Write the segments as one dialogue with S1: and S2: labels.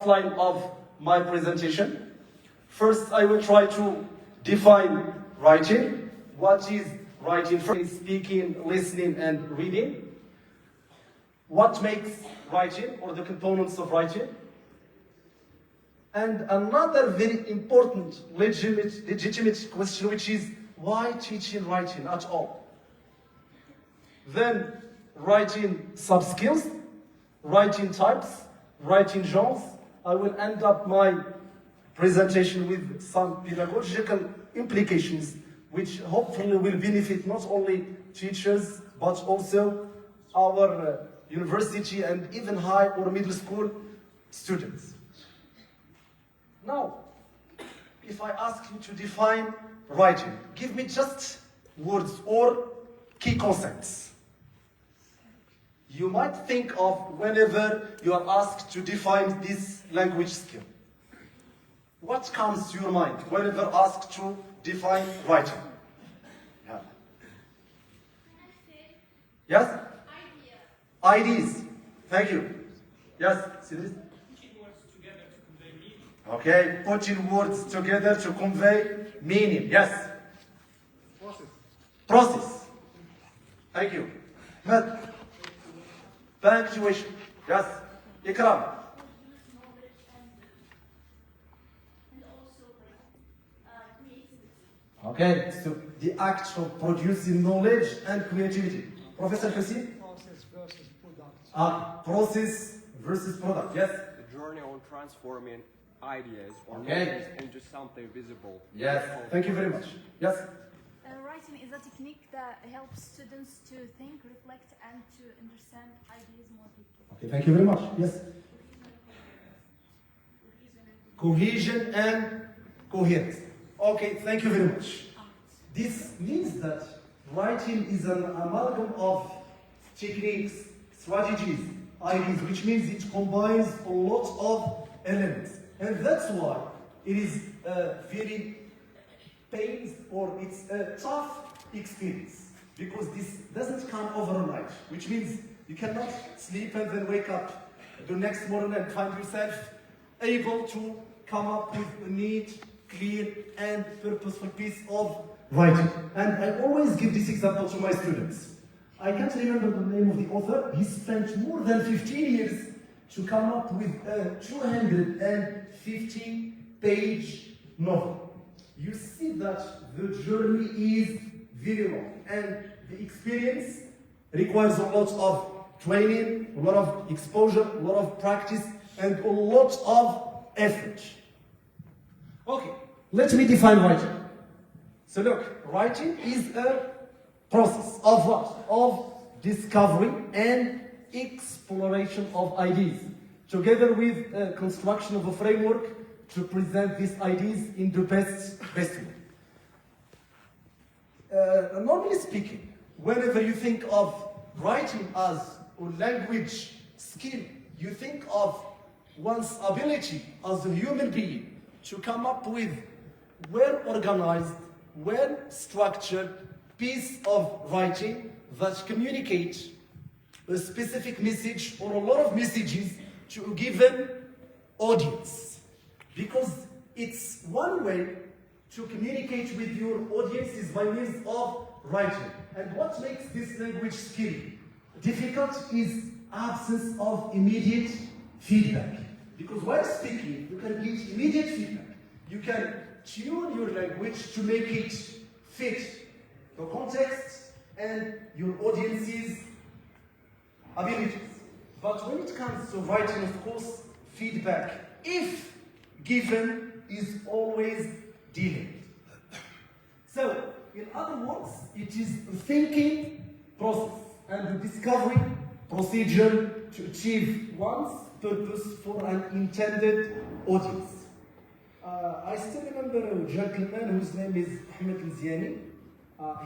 S1: Line of my presentation. First, I will try to define writing. What is writing? First, speaking, listening, and reading. What makes writing, or the components of writing? And another very important, legitimate question, which is why teaching writing at all? Then, writing sub-skills, writing types, writing genres. I will end up my presentation with some pedagogical implications, which hopefully will benefit not only teachers, but also our university and even high or middle school students. Now, if I ask you to define writing, give me just words or key concepts. You might think of whenever you are asked to define this language skill. What comes to your mind whenever asked to define writing? Yeah. Yes? Ideas. Thank you. Yes, Sidris?
S2: Putting words together to convey meaning.
S1: Okay, putting words together to convey meaning. Yes? Process. Thank you. Math. Punctuation. Yes. Ikram. Okay, so the act of producing knowledge and creativity. Professor Hussein?
S3: Process versus product.
S1: Process versus product. Yes?
S4: The journey on transforming ideas or
S1: Okay.
S4: knowledge into something visible.
S1: Yes. Thank you very much. Yes?
S5: Writing is a technique that helps students to think, reflect, and to understand ideas more deeply.
S1: Okay, thank you very much. Yes? Cohesion and coherence. Okay, thank you very much. This means that writing is an amalgam of techniques, strategies, ideas, which means it combines a lot of elements. And that's why it is very or it's a tough experience, because this doesn't come overnight, which means you cannot sleep and then wake up the next morning and find yourself able to come up with a neat, clear, and purposeful piece of writing. And I always give this example to my students. I can't remember the name of the author. He spent more than 15 years to come up with a 250-page novel. You see that the journey is very long, and the experience requires a lot of training, a lot of exposure, a lot of practice, and a lot of effort. Okay, let me define writing. So look, writing is a process of what? Of discovery and exploration of ideas, together with construction of a framework to present these ideas in the best way. Normally speaking, whenever you think of writing as a language skill, you think of one's ability as a human being to come up with well-organized, well-structured piece of writing that communicates a specific message or a lot of messages to a given audience. Because it's one way to communicate with your audience is by means of writing. And what makes this language skill difficult is absence of immediate feedback. Because while speaking, you can give immediate feedback. You can tune your language to make it fit the context and your audience's abilities. But when it comes to writing, of course, feedback, if given, is always delayed. So, in other words, it is a thinking process and a discovery procedure to achieve one's purpose for an intended audience. I still remember a gentleman whose name is Ahmed Al-Ziani.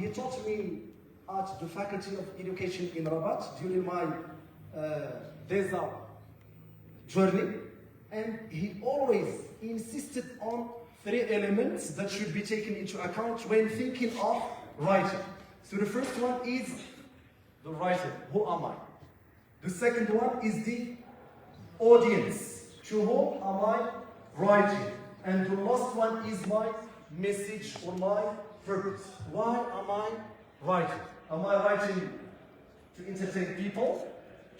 S1: He taught me at the Faculty of Education in Rabat during my DESA journey. And he always insisted on 3 elements that should be taken into account when thinking of writing. So the first one is the writer. Who am I? The second one is the audience. To whom am I writing? And the last one is my message or my purpose. Why am I writing? Am I writing to entertain people,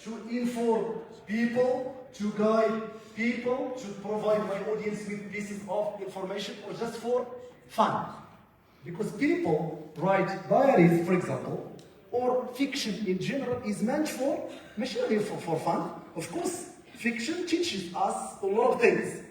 S1: to inform people, to guide people, to provide my audience with pieces of information, or just for fun? Because people write diaries, for example, or fiction in general is meant for, ماشي غير for fun. Of course, fiction teaches us a lot of things.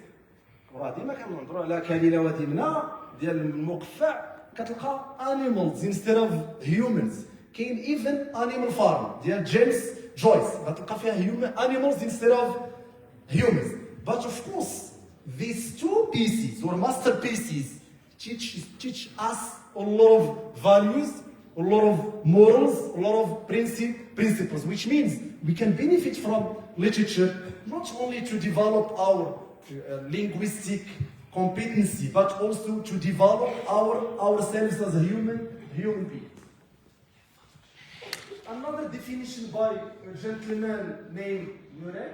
S1: وراه ديما كنهضروا على كليله ودمنه ديال المقفع كتلقى animals instead of humans. كاين even animal farm ديال جيمس جويس غتلقى فيها animals instead of humans. But of course, these two pieces or masterpieces teach us a lot of values, a lot of morals, a lot of principles, which means we can benefit from literature not only to develop our linguistic competency, but also to develop ourselves as a human being. Another definition by a gentleman named Murray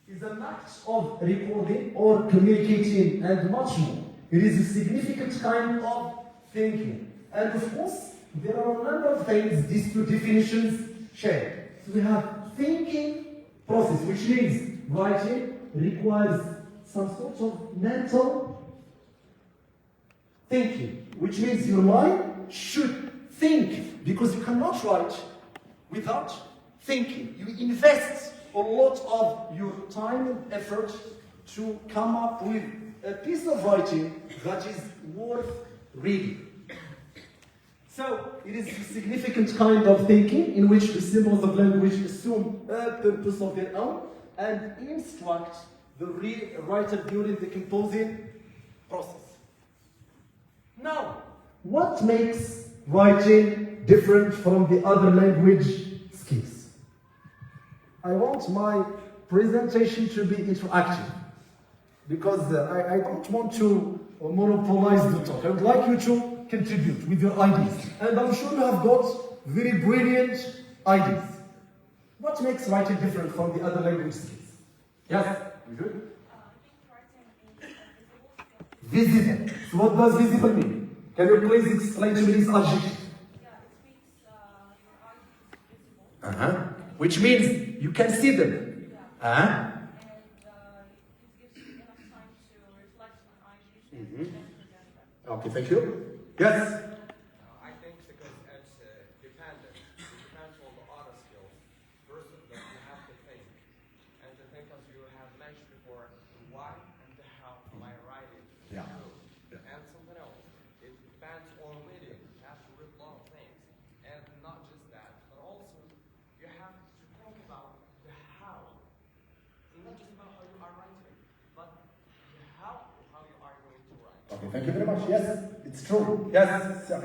S1: is an act of recording or communicating and much more. It is a significant kind of thinking. And of course, there are a number of things these two definitions share. So we have thinking process, which means writing requires some sort of mental thinking, which means your mind should think, because you cannot write without thinking. You invest a lot of your time and effort to come up with a piece of writing that is worth reading. So, it is a significant kind of thinking in which the symbols of language assume a purpose of their own and instruct the writer during the composing process. Now, what makes writing different from the other language skills? I want my presentation to be interactive because I don't want to monopolize the talk. I would like you to contribute with your ideas. And I'm sure you have got very brilliant ideas. What makes writing different from the other language skills? Yes? Good? Visible. So what does visible mean? Can you please explain to me this adjective?
S5: Yeah, it means your eye is visible.
S1: Uh-huh. Which means you can see them.
S5: Yeah.
S1: Uh-huh.
S5: And it gives you enough time to reflect on ideas and then present them.
S1: Okay, thank you. Yes?
S4: I think because it's dependent. It depends on the other skills. First, that you have to think. And to think, as you have mentioned before, why and how am I writing?
S1: Yeah.
S4: And something else. It depends on reading. You have to read a lot of things. And not just that, but also you have to think about the how. It's not just about how you are writing, but the how you are going to write.
S1: Okay, thank you very much. Yes, it's true. Yes,
S3: I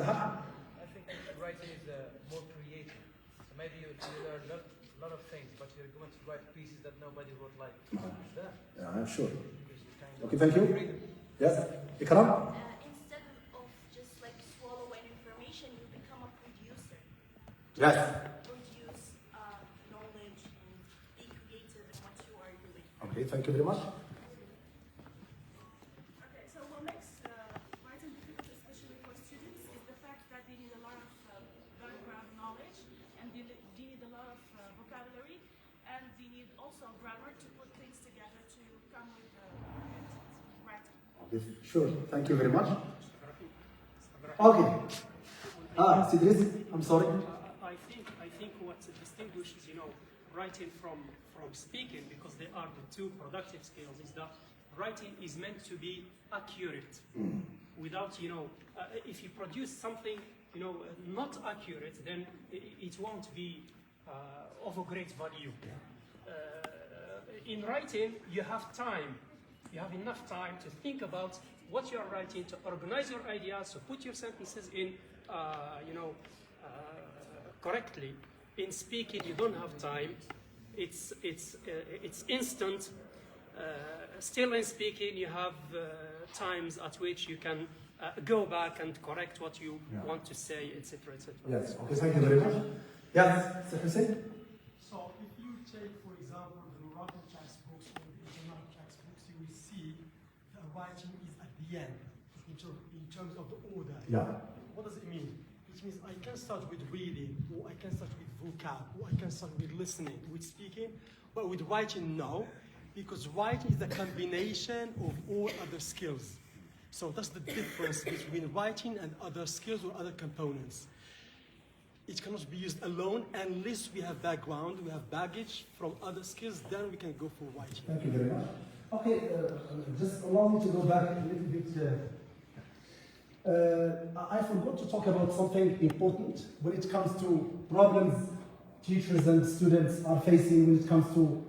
S3: think writing is more creative. So maybe you learn a lot of things, but you're going to write pieces that nobody wrote like that.
S1: Yeah, I'm sure.
S3: Because you kind of
S1: Okay, thank you. Yes, Ikram?
S5: Instead of just like swallowing information, you become a producer.
S1: Yes.
S5: Produce knowledge and be creative in what you are doing.
S1: Okay, thank you very much.
S6: Okay, so what makes writing difficult, especially for students, is the fact that they need a lot of background knowledge, and they need a lot of vocabulary, and they need also grammar to put things together to come with writing.
S1: Okay, sure. Thank you very much. Okay. Sidris, I'm sorry.
S2: I think what distinguishes, writing from speaking, because they are the two productive skills, is that writing is meant to be accurate. Without, if you produce something, not accurate, then it won't be of a great value. In writing, you have time. You have enough time to think about what you are writing, to organize your ideas, to put your sentences in, correctly. In speaking, you don't have time. It's instant. Still in speaking, you have times at which you can go back and correct what you want to say, etc., etc.
S1: Yes, okay, thank you very much. Yes, Sir Hussein?
S7: So if you take, for example, the Moroccan textbooks or the writing is at the end, in terms of the order.
S1: Yeah.
S7: What does it mean? It means I can start with reading, or I can start with vocab, or I can start with listening, with speaking, but with writing, no, because writing is a combination of all other skills. So that's the difference between writing and other skills or other components. It cannot be used alone unless we have background, we have baggage from other skills, then we can go for writing.
S1: Thank you very much. Okay, just allow me to go back a little bit. I forgot to talk about something important when it comes to problems teachers and students are facing when it comes to